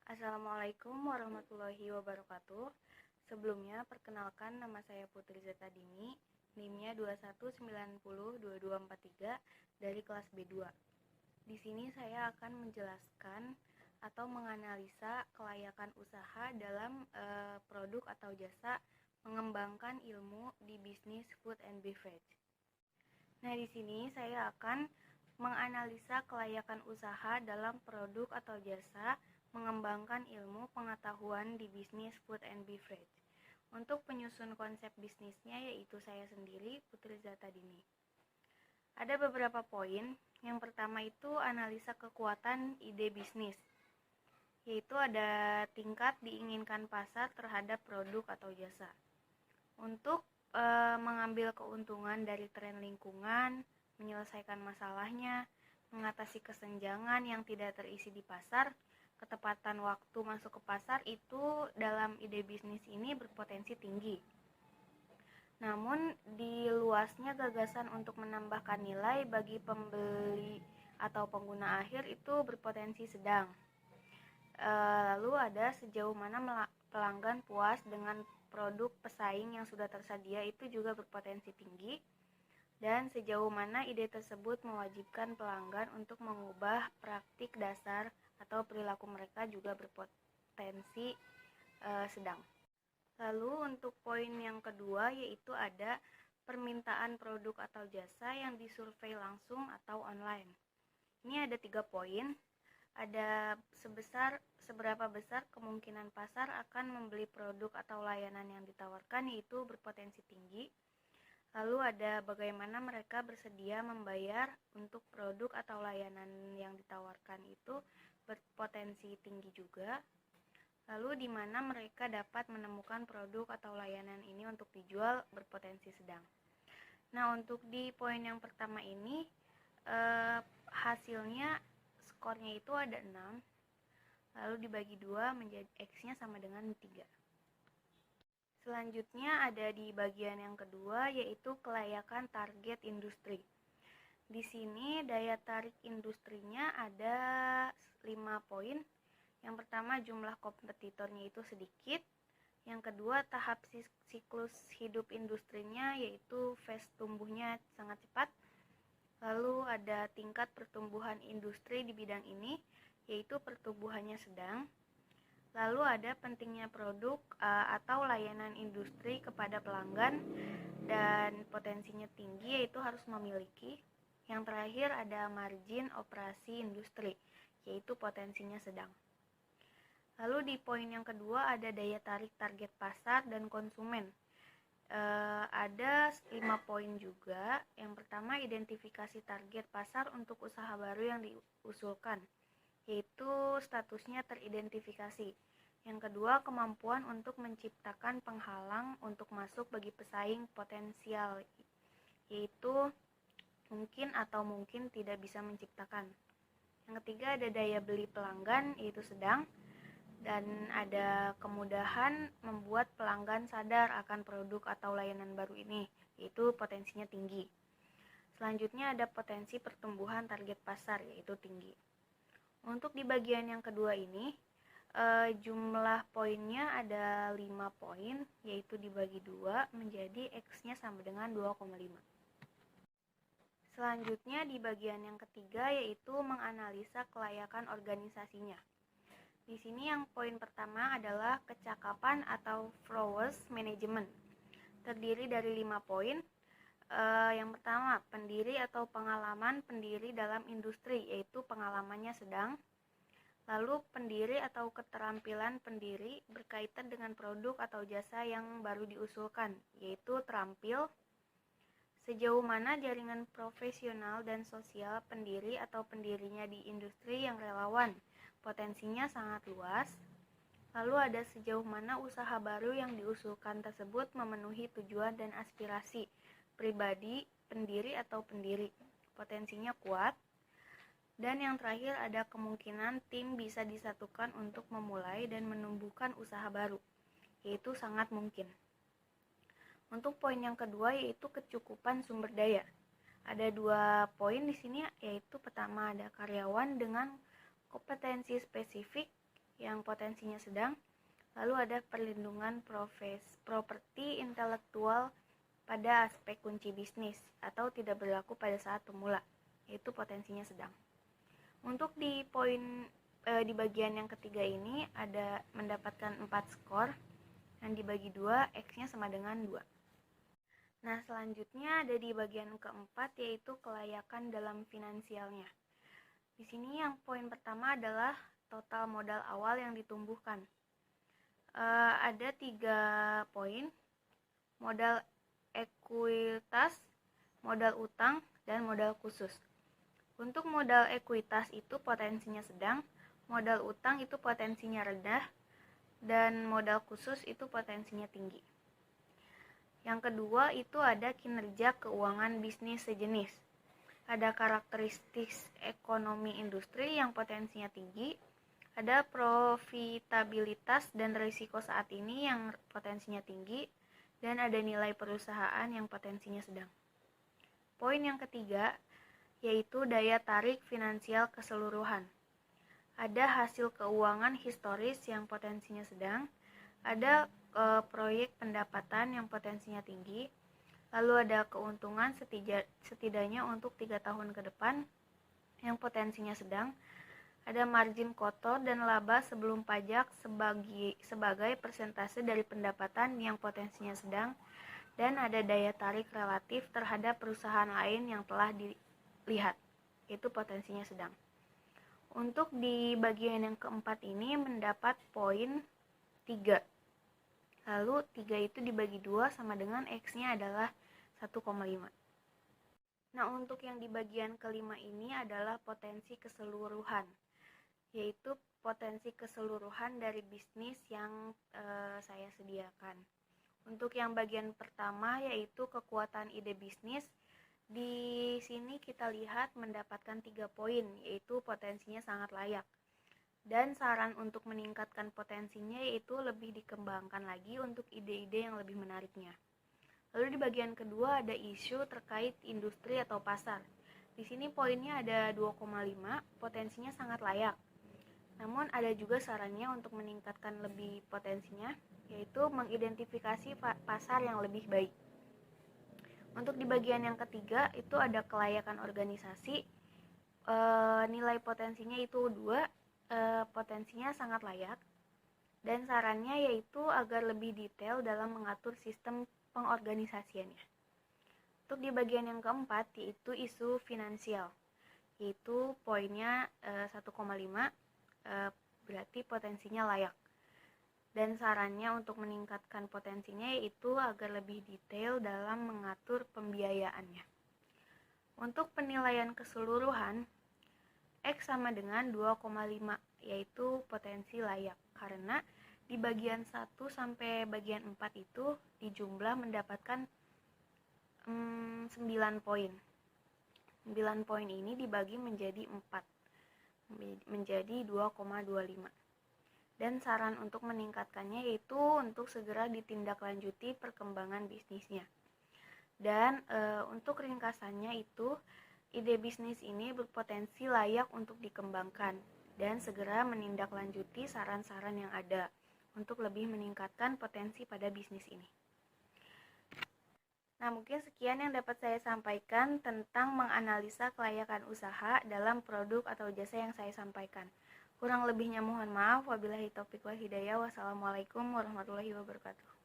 Assalamualaikum warahmatullahi wabarakatuh. Sebelumnya, perkenalkan nama saya Putri Zeta Dini, NIM-nya 21902243 dari kelas B2. Di sini saya akan menjelaskan atau menganalisa kelayakan usaha dalam produk atau jasa mengembangkan ilmu di bisnis food and beverage. Nah, di sini saya akan menganalisa kelayakan usaha dalam produk atau jasa mengembangkan ilmu pengetahuan di bisnis food and beverage. Untuk penyusun konsep bisnisnya yaitu saya sendiri, Putri Zata Dini. Ada beberapa poin. Yang pertama itu analisa kekuatan ide bisnis, yaitu ada tingkat diinginkan pasar terhadap produk atau jasa. Untuk mengambil keuntungan dari tren lingkungan, menyelesaikan masalahnya, mengatasi kesenjangan yang tidak terisi di pasar, ketepatan waktu masuk ke pasar itu dalam ide bisnis ini berpotensi tinggi. Namun, di luasnya gagasan untuk menambahkan nilai bagi pembeli atau pengguna akhir itu berpotensi sedang. Lalu ada sejauh mana pelanggan puas dengan produk pesaing yang sudah tersedia itu juga berpotensi tinggi. Dan sejauh mana ide tersebut mewajibkan pelanggan untuk mengubah praktik dasar atau perilaku mereka juga berpotensi sedang. Lalu untuk poin yang kedua yaitu ada permintaan produk atau jasa yang disurvei langsung atau online. Ini ada 3 poin. Ada seberapa besar kemungkinan pasar akan membeli produk atau layanan yang ditawarkan, yaitu berpotensi tinggi. Lalu ada bagaimana mereka bersedia membayar untuk produk atau layanan yang ditawarkan itu berpotensi tinggi juga. Lalu di mana mereka dapat menemukan produk atau layanan ini untuk dijual berpotensi sedang. Nah, untuk di poin yang pertama ini hasilnya skornya itu ada 6. Lalu dibagi 2 menjadi X-nya sama dengan 3. Selanjutnya ada di bagian yang kedua yaitu kelayakan target industri. Di sini daya tarik industrinya ada 5 poin. Yang pertama jumlah kompetitornya itu sedikit. Yang kedua tahap siklus hidup industrinya yaitu phase tumbuhnya sangat cepat. Lalu ada tingkat pertumbuhan industri di bidang ini yaitu pertumbuhannya sedang. Lalu ada pentingnya produk atau layanan industri kepada pelanggan dan potensinya tinggi yaitu harus memiliki. Yang terakhir ada margin operasi industri yaitu potensinya sedang. Lalu di poin yang kedua ada daya tarik target pasar dan konsumen. Ada 5 poin juga. Yang pertama identifikasi target pasar untuk usaha baru yang diusulkan, yaitu statusnya teridentifikasi. Yang kedua, kemampuan untuk menciptakan penghalang untuk masuk bagi pesaing potensial, yaitu mungkin atau mungkin tidak bisa menciptakan. Yang ketiga, ada daya beli pelanggan, yaitu sedang. Dan ada kemudahan membuat pelanggan sadar akan produk atau layanan baru ini, yaitu potensinya tinggi. Selanjutnya ada potensi pertumbuhan target pasar, yaitu tinggi. Untuk di bagian yang kedua ini, jumlah poinnya ada 5 poin, yaitu dibagi 2 menjadi X-nya sama dengan 2,5. Selanjutnya di bagian yang ketiga yaitu menganalisa kelayakan organisasinya. Di sini yang poin pertama adalah kecakapan atau flawless management. Terdiri dari 5 poin. Yang pertama, pendiri atau pengalaman pendiri dalam industri, yaitu pengalamannya sedang. Lalu pendiri atau keterampilan pendiri berkaitan dengan produk atau jasa yang baru diusulkan, yaitu terampil. Sejauh mana jaringan profesional dan sosial pendiri atau pendirinya di industri yang relawan, potensinya sangat luas. Lalu ada sejauh mana usaha baru yang diusulkan tersebut memenuhi tujuan dan aspirasi pribadi, pendiri atau pendiri, potensinya kuat. Dan yang terakhir ada kemungkinan tim bisa disatukan untuk memulai dan menumbuhkan usaha baru, yaitu sangat mungkin. Untuk poin yang kedua yaitu kecukupan sumber daya. Ada 2 poin di sini, yaitu pertama ada karyawan dengan kompetensi spesifik yang potensinya sedang. Lalu ada perlindungan properti intelektual pada aspek kunci bisnis atau tidak berlaku pada saat pemula, yaitu potensinya sedang. Untuk di bagian yang ketiga ini ada mendapatkan 4 skor yang dibagi 2, X-nya sama dengan 2. Nah, selanjutnya ada di bagian keempat, yaitu kelayakan dalam finansialnya. Di sini yang poin pertama adalah total modal awal yang ditumbuhkan. Ada 3 poin: modal ekuitas, modal utang, dan modal khusus. Untuk modal ekuitas itu potensinya sedang, modal utang itu potensinya rendah, dan modal khusus itu potensinya tinggi. Yang kedua itu ada kinerja keuangan bisnis sejenis. Ada karakteristik ekonomi industri yang potensinya tinggi, ada profitabilitas dan risiko saat ini yang potensinya tinggi, dan ada nilai perusahaan yang potensinya sedang. Poin yang ketiga yaitu daya tarik finansial keseluruhan. Ada hasil keuangan historis yang potensinya sedang, ada proyek pendapatan yang potensinya tinggi, lalu ada keuntungan setidaknya untuk 3 tahun ke depan yang potensinya sedang, ada margin kotor dan laba sebelum pajak sebagai persentase dari pendapatan yang potensinya sedang, dan ada daya tarik relatif terhadap perusahaan lain yang telah dilihat, itu potensinya sedang. Untuk di bagian yang keempat ini mendapat poin 3. Lalu 3 itu dibagi 2 sama dengan X-nya adalah 1,5. Nah, untuk yang di bagian kelima ini adalah potensi keseluruhan, yaitu potensi keseluruhan dari bisnis yang saya sediakan. Untuk yang bagian pertama yaitu kekuatan ide bisnis, di sini kita lihat mendapatkan 3 poin, yaitu potensinya sangat layak. Dan saran untuk meningkatkan potensinya yaitu lebih dikembangkan lagi untuk ide-ide yang lebih menariknya. Lalu di bagian kedua ada isu terkait industri atau pasar. Di sini poinnya ada 2,5, potensinya sangat layak. Namun ada juga sarannya untuk meningkatkan lebih potensinya, yaitu mengidentifikasi pasar yang lebih baik. Untuk di bagian yang ketiga itu ada kelayakan organisasi, nilai potensinya itu 2, potensinya sangat layak. Dan sarannya yaitu agar lebih detail dalam mengatur sistem pengorganisasiannya. Untuk di bagian yang keempat yaitu isu finansial, yaitu poinnya 1,5, berarti potensinya layak. Dan sarannya untuk meningkatkan potensinya yaitu agar lebih detail dalam mengatur pembiayaannya. Untuk penilaian keseluruhan, X sama dengan 2,5, yaitu potensi layak. Karena di bagian 1 sampai bagian 4 itu di jumlah mendapatkan 9 poin. 9 poin ini dibagi menjadi 4. Menjadi 2,25. Dan saran untuk meningkatkannya yaitu untuk segera ditindaklanjuti perkembangan bisnisnya. Dan untuk ringkasannya itu ide bisnis ini berpotensi layak untuk dikembangkan dan segera menindaklanjuti saran-saran yang ada untuk lebih meningkatkan potensi pada bisnis ini. Nah, mungkin sekian yang dapat saya sampaikan tentang menganalisa kelayakan usaha dalam produk atau jasa yang saya sampaikan. Kurang lebihnya mohon maaf. Wabillahi taufiq wal hidayah. Wassalamualaikum warahmatullahi wabarakatuh.